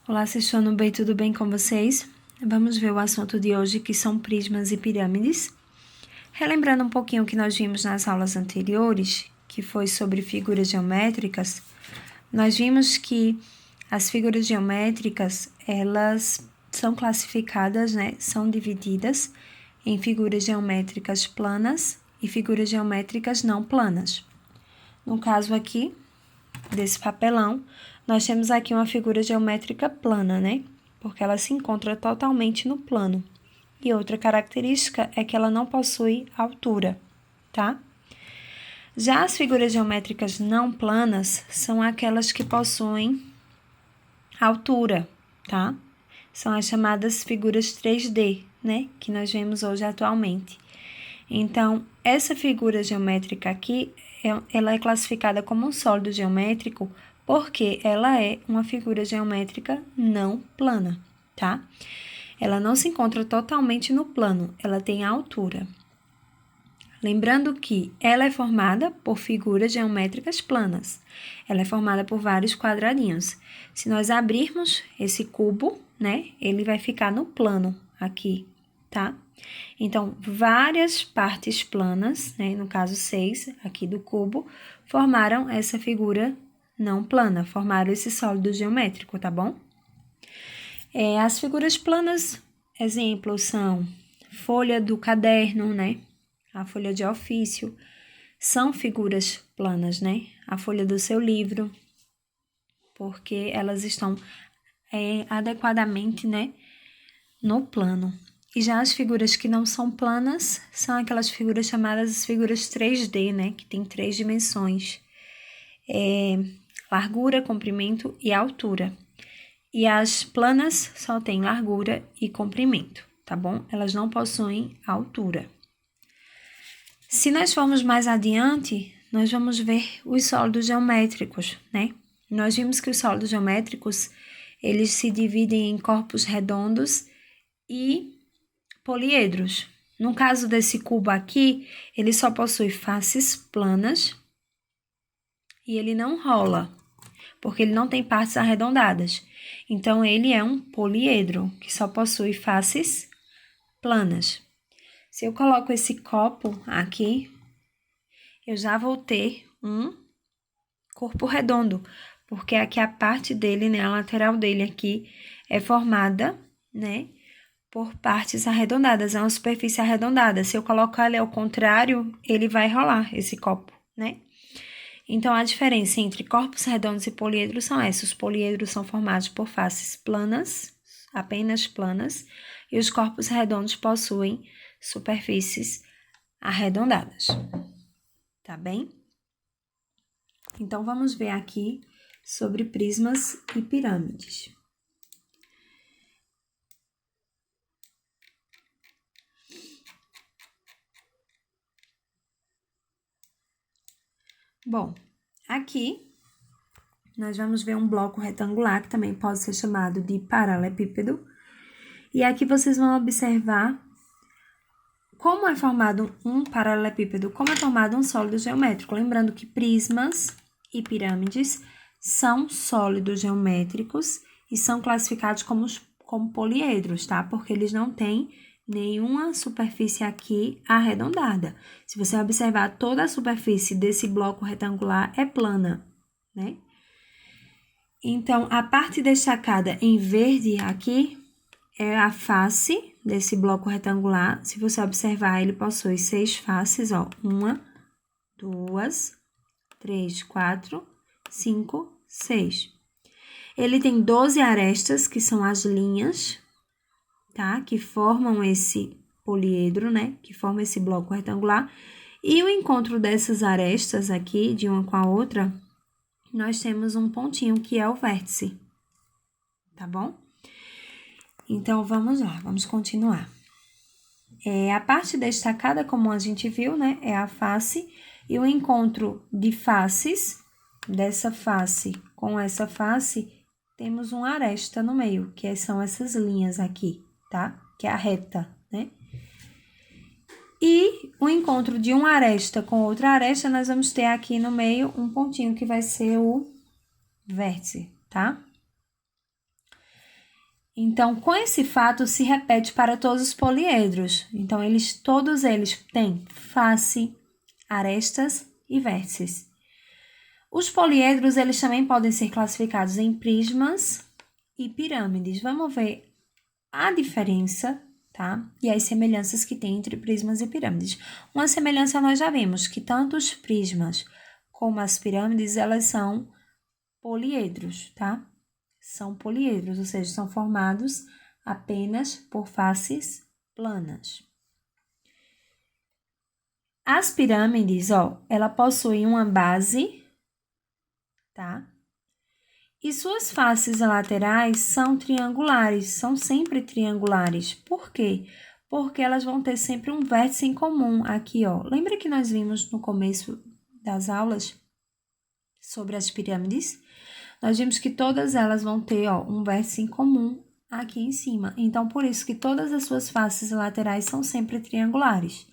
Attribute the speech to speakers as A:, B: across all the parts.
A: Olá, vocês estão bem? Tudo bem com vocês? Vamos ver o assunto de hoje, que são prismas e pirâmides. Relembrando um pouquinho o que nós vimos nas aulas anteriores, que foi sobre figuras geométricas, nós vimos que as figuras geométricas, elas são classificadas, são divididas em figuras geométricas planas e figuras geométricas não planas. No caso aqui, desse papelão, nós temos aqui uma figura geométrica plana, Porque ela se encontra totalmente no plano. E outra característica é que ela não possui altura, tá? Já as figuras geométricas não planas são aquelas que possuem altura, tá? São as chamadas figuras 3D, Que nós vemos hoje atualmente. Então, essa figura geométrica aqui, ela é classificada como um sólido geométrico porque ela é uma figura geométrica não plana, tá? Ela não se encontra totalmente no plano, ela tem altura. Lembrando que ela é formada por figuras geométricas planas. Ela é formada por vários quadradinhos. Se nós abrirmos esse cubo, ele vai ficar no plano aqui, tá? Então, várias partes planas, no caso 6 aqui do cubo, formaram essa figura não plana, formaram esse sólido geométrico, tá bom? As figuras planas, exemplos são folha do caderno, A folha de ofício, são figuras planas, A folha do seu livro, porque elas estão adequadamente, no plano. E já as figuras que não são planas são aquelas figuras chamadas as figuras 3D, Que tem 3 dimensões. Largura, comprimento e altura. E as planas só têm largura e comprimento, tá bom? Elas não possuem altura. Se nós formos mais adiante, nós vamos ver os sólidos geométricos, Nós vimos que os sólidos geométricos, eles se dividem em corpos redondos e poliedros. No caso desse cubo aqui, ele só possui faces planas e ele não rola, porque ele não tem partes arredondadas. Então, ele é um poliedro, que só possui faces planas. Se eu coloco esse copo aqui, eu já vou ter um corpo redondo, porque aqui a parte dele, a lateral dele aqui, é formada, por partes arredondadas, é uma superfície arredondada. Se eu colocar ele ao contrário, ele vai rolar esse copo, Então, a diferença entre corpos redondos e poliedros são essas. Os poliedros são formados por faces planas, apenas planas, e os corpos redondos possuem superfícies arredondadas. Tá bem? Então, vamos ver aqui sobre prismas e pirâmides. Bom, aqui nós vamos ver um bloco retangular, que também pode ser chamado de paralelepípedo. E aqui vocês vão observar como é formado um paralelepípedo, como é formado um sólido geométrico. Lembrando que prismas e pirâmides são sólidos geométricos e são classificados como poliedros, tá? Porque eles não têm nenhuma superfície aqui arredondada. Se você observar, toda a superfície desse bloco retangular é plana, Então, a parte destacada em verde aqui é a face desse bloco retangular. Se você observar, ele possui 6 faces, ó. 1, 2, 3, 4, 5, 6. Ele tem 12 arestas, que são as linhas, tá? Que formam esse poliedro, Que forma esse bloco retangular. E o encontro dessas arestas aqui, de uma com a outra, nós temos um pontinho que é o vértice, tá bom? Então, vamos lá, vamos continuar. A parte destacada, como a gente viu, é a face. E o encontro de faces, dessa face com essa face, temos uma aresta no meio, que são essas linhas aqui, tá? Que é a reta, E o encontro de uma aresta com outra aresta, nós vamos ter aqui no meio um pontinho que vai ser o vértice, tá? Então, com esse fato, se repete para todos os poliedros. Então, todos eles têm face, arestas e vértices. Os poliedros, eles também podem ser classificados em prismas e pirâmides. Vamos ver a diferença, tá? E as semelhanças que tem entre prismas e pirâmides. Uma semelhança nós já vimos, que tanto os prismas como as pirâmides, elas são poliedros, tá? São poliedros, ou seja, são formados apenas por faces planas. As pirâmides, ela possui uma base, tá? E suas faces laterais são triangulares, são sempre triangulares. Por quê? Porque elas vão ter sempre um vértice em comum aqui, Lembra que nós vimos no começo das aulas sobre as pirâmides? Nós vimos que todas elas vão ter, um vértice em comum aqui em cima. Então, por isso que todas as suas faces laterais são sempre triangulares.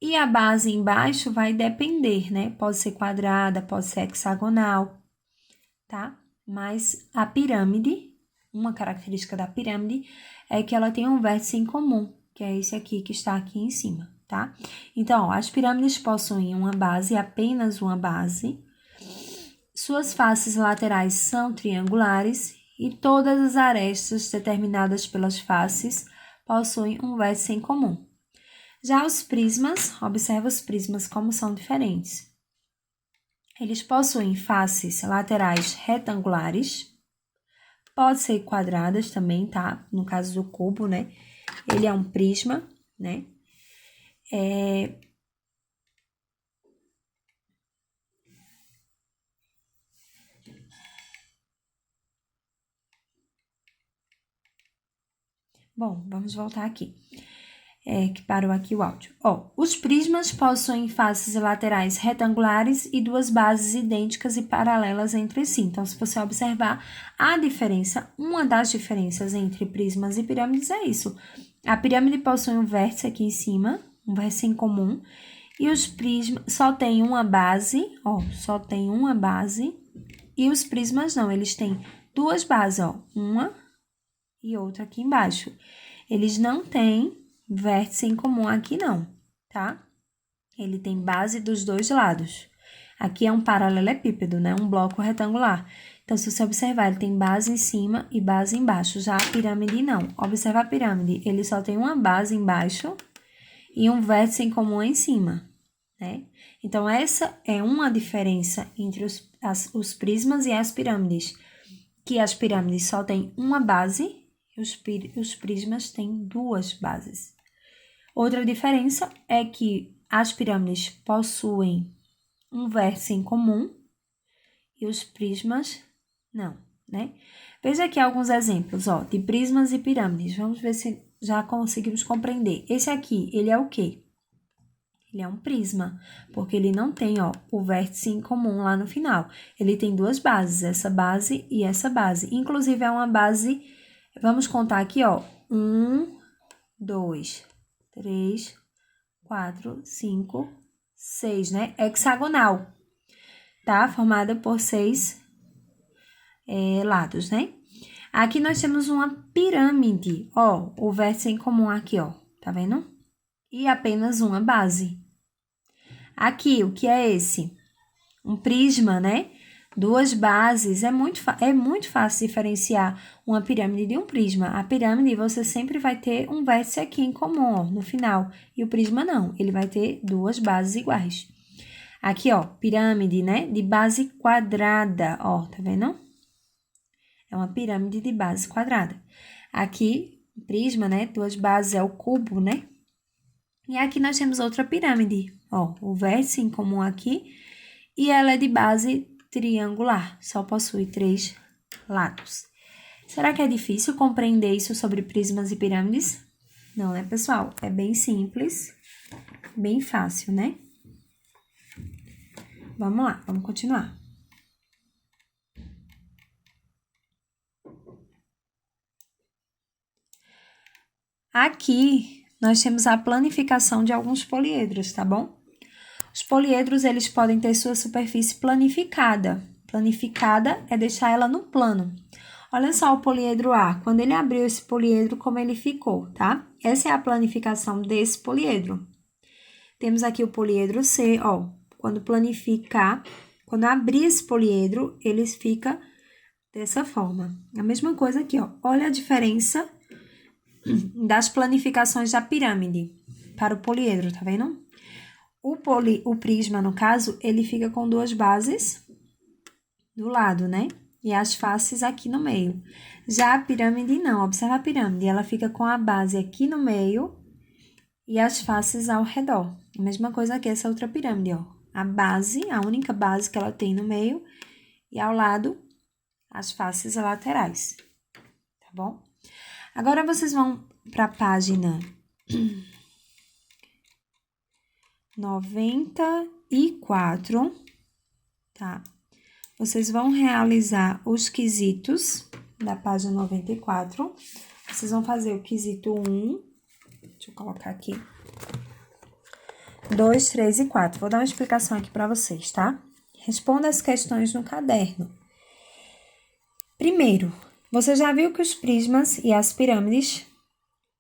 A: E a base embaixo vai depender, né? Pode ser quadrada, pode ser hexagonal, tá? Mas a pirâmide, uma característica da pirâmide é que ela tem um vértice em comum, que é esse aqui que está aqui em cima, tá? Então, as pirâmides possuem uma base, apenas uma base. Suas faces laterais são triangulares e todas as arestas determinadas pelas faces possuem um vértice em comum. Já os prismas, observa os prismas como são diferentes. Eles possuem faces laterais retangulares, pode ser quadradas também, tá? No caso do cubo, né? Ele é um prisma, né? Bom, vamos voltar aqui. Que parou aqui o áudio. Os prismas possuem faces laterais retangulares e duas bases idênticas e paralelas entre si. Então, se você observar a diferença, uma das diferenças entre prismas e pirâmides é isso. A pirâmide possui um vértice aqui em cima, um vértice em comum, e os prismas só tem uma base, só tem uma base, e os prismas não, eles têm duas bases, uma e outra aqui embaixo. Eles não têm vértice em comum aqui não, tá? Ele tem base dos dois lados. Aqui é um paralelepípedo, né? Um bloco retangular. Então, se você observar, ele tem base em cima e base embaixo. Já a pirâmide, não. Observa a pirâmide, ele só tem uma base embaixo e um vértice em comum em cima, né? Então, essa é uma diferença entre os prismas e as pirâmides. Que as pirâmides só têm uma base e os prismas têm duas bases. Outra diferença é que as pirâmides possuem um vértice em comum e os prismas não, né? Veja aqui alguns exemplos, de prismas e pirâmides. Vamos ver se já conseguimos compreender. Esse aqui, ele é o quê? Ele é um prisma, porque ele não tem, o vértice em comum lá no final. Ele tem duas bases, essa base e essa base. Inclusive, é uma base, vamos contar aqui, 1, 2, 3, 4, 5, 6, né? Hexagonal, tá? Formada por 6 lados, né? Aqui nós temos uma pirâmide, o vértice em comum aqui, tá vendo? E apenas uma base. Aqui, o que é esse? Um prisma, né? Duas bases. É muito fácil diferenciar uma pirâmide de um prisma. A pirâmide, você sempre vai ter um vértice aqui em comum, no final. E o prisma não, ele vai ter duas bases iguais. Aqui, pirâmide, né? De base quadrada, tá vendo? É uma pirâmide de base quadrada. Aqui, prisma, né? Duas bases é o cubo, né? E aqui nós temos outra pirâmide, o vértice em comum aqui, e ela é de base triangular, só possui 3 lados. Será que é difícil compreender isso sobre prismas e pirâmides? Não, né, pessoal? É bem simples, bem fácil, né? Vamos lá, vamos continuar. Aqui, nós temos a planificação de alguns poliedros, tá bom? Os poliedros, eles podem ter sua superfície planificada. Planificada é deixar ela no plano. Olha só o poliedro A. Quando ele abriu esse poliedro, como ele ficou, tá? Essa é a planificação desse poliedro. Temos aqui o poliedro C, ó. Quando planificar, quando abrir esse poliedro, ele fica dessa forma. A mesma coisa aqui, ó. Olha a diferença das planificações da pirâmide para o poliedro, tá vendo? O prisma, no caso, ele fica com duas bases do lado, né? E as faces aqui no meio. Já a pirâmide não, observa a pirâmide, ela fica com a base aqui no meio e as faces ao redor. A mesma coisa que essa outra pirâmide, ó. A base, a única base que ela tem no meio e ao lado as faces laterais, tá bom? Agora vocês vão para a página 94, tá? Vocês vão realizar os quesitos da página 94. Vocês vão fazer o quesito 1, deixa eu colocar aqui, 2, 3 e 4. Vou dar uma explicação aqui para vocês, tá? Responda as questões no caderno. Primeiro, você já viu que os prismas e as pirâmides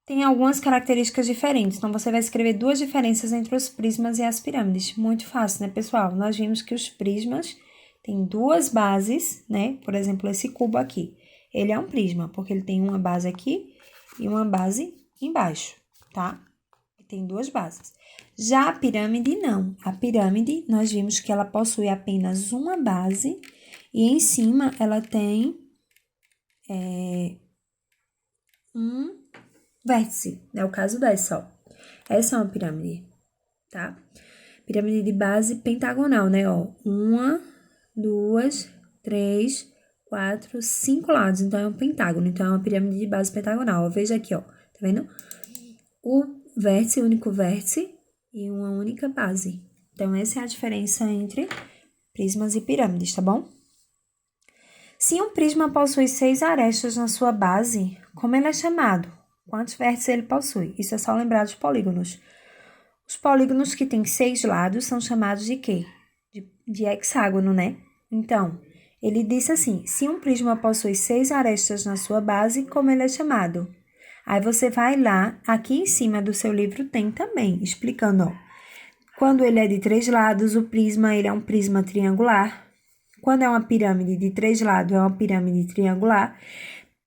A: têm algumas características diferentes. Então, você vai escrever duas diferenças entre os prismas e as pirâmides. Muito fácil, né, pessoal? Nós vimos que os prismas têm duas bases, né? Por exemplo, esse cubo aqui. Ele é um prisma, porque ele tem uma base aqui e uma base embaixo, tá? Ele tem duas bases. Já a pirâmide, não. A pirâmide, nós vimos que ela possui apenas uma base e em cima ela tem um vértice, é o caso dessa, ó. Essa é uma pirâmide, tá? Pirâmide de base pentagonal, né, ó. 1, 2, 3, 4, 5 lados, então é um pentágono, então é uma pirâmide de base pentagonal. Ó, veja aqui, ó, tá vendo? O vértice, o único vértice e uma única base. Então, essa é a diferença entre prismas e pirâmides, tá bom? Se um prisma possui 6 arestas na sua base, como ele é chamado? Quantos vértices ele possui? Isso é só lembrar dos polígonos. Os polígonos que têm 6 lados são chamados de quê? De hexágono, né? Então, ele disse assim, se um prisma possui 6 arestas na sua base, como ele é chamado? Aí você vai lá, aqui em cima do seu livro tem também, explicando, ó. Quando ele é de 3 lados, o prisma ele é um prisma triangular. Quando é uma pirâmide de 3 lados, é uma pirâmide triangular.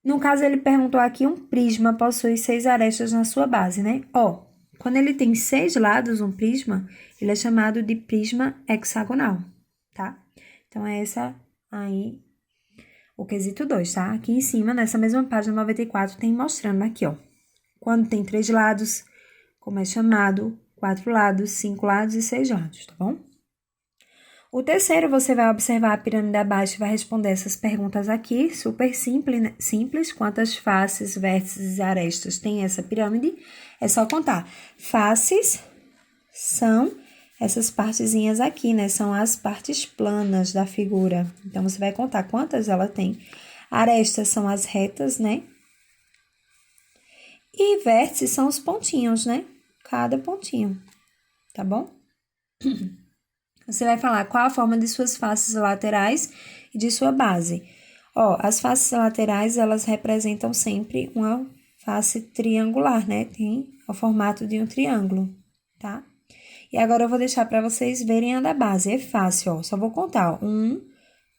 A: No caso, ele perguntou aqui, um prisma possui 6 arestas na sua base, né? Ó, quando ele tem 6 lados, um prisma, ele é chamado de prisma hexagonal, tá? Então, é essa aí, o quesito 2, tá? Aqui em cima, nessa mesma página 94, tem mostrando aqui, ó. Quando tem 3 lados, como é chamado, 4 lados, 5 lados e 6 lados, tá bom? O terceiro, você vai observar a pirâmide abaixo e vai responder essas perguntas aqui, super simples, né? Simples. Quantas faces, vértices e arestas tem essa pirâmide? É só contar. Faces são essas partezinhas aqui, né? São as partes planas da figura. Então, você vai contar quantas ela tem. Arestas são as retas, né? E vértices são os pontinhos, né? Cada pontinho, tá bom? Você vai falar qual a forma de suas faces laterais e de sua base. Ó, as faces laterais, elas representam sempre uma face triangular, né? Tem o formato de um triângulo, tá? E agora eu vou deixar para vocês verem a da base. É fácil, ó. Só vou contar, ó. 1,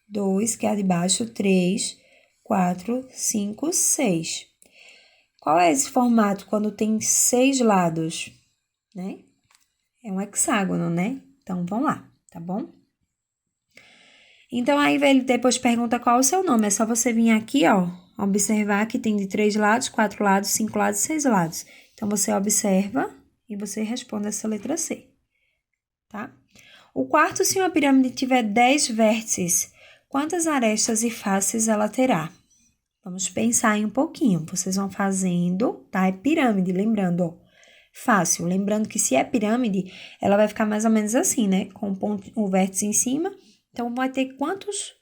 A: 2, que é a de baixo, 3, 4, 5, 6. Qual é esse formato quando tem 6 lados, né? É um hexágono, né? Então, vamos lá. Tá bom? Então, aí ele depois pergunta qual o seu nome. É só você vir aqui, ó, observar que tem de 3 lados, 4 lados, 5 lados, 6 lados. Então, você observa e você responde essa letra C, tá? O quarto, se uma pirâmide tiver 10 vértices, quantas arestas e faces ela terá? Vamos pensar aí um pouquinho. Vocês vão fazendo, tá? É pirâmide, lembrando, ó. Fácil, lembrando que se é pirâmide, ela vai ficar mais ou menos assim, né? Com o vértice em cima. Então, vai ter quantos...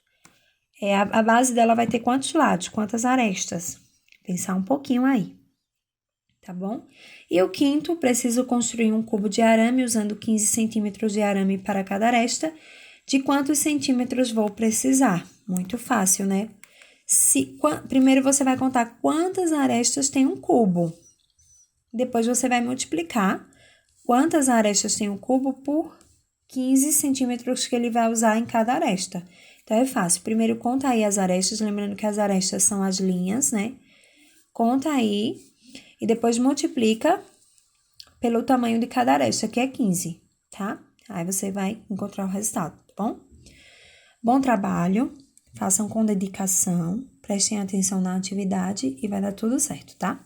A: a base dela vai ter quantos lados, quantas arestas. Pensar um pouquinho aí, tá bom? E o quinto, preciso construir um cubo de arame usando 15 centímetros de arame para cada aresta. De quantos centímetros vou precisar? Muito fácil, né? Primeiro você vai contar quantas arestas tem um cubo. Depois você vai multiplicar quantas arestas tem um cubo por 15 centímetros que ele vai usar em cada aresta. Então, é fácil. Primeiro, conta aí as arestas, lembrando que as arestas são as linhas, né? Conta aí e depois multiplica pelo tamanho de cada aresta, que é 15, tá? Aí você vai encontrar o resultado, tá bom? Bom trabalho, façam com dedicação, prestem atenção na atividade e vai dar tudo certo, tá?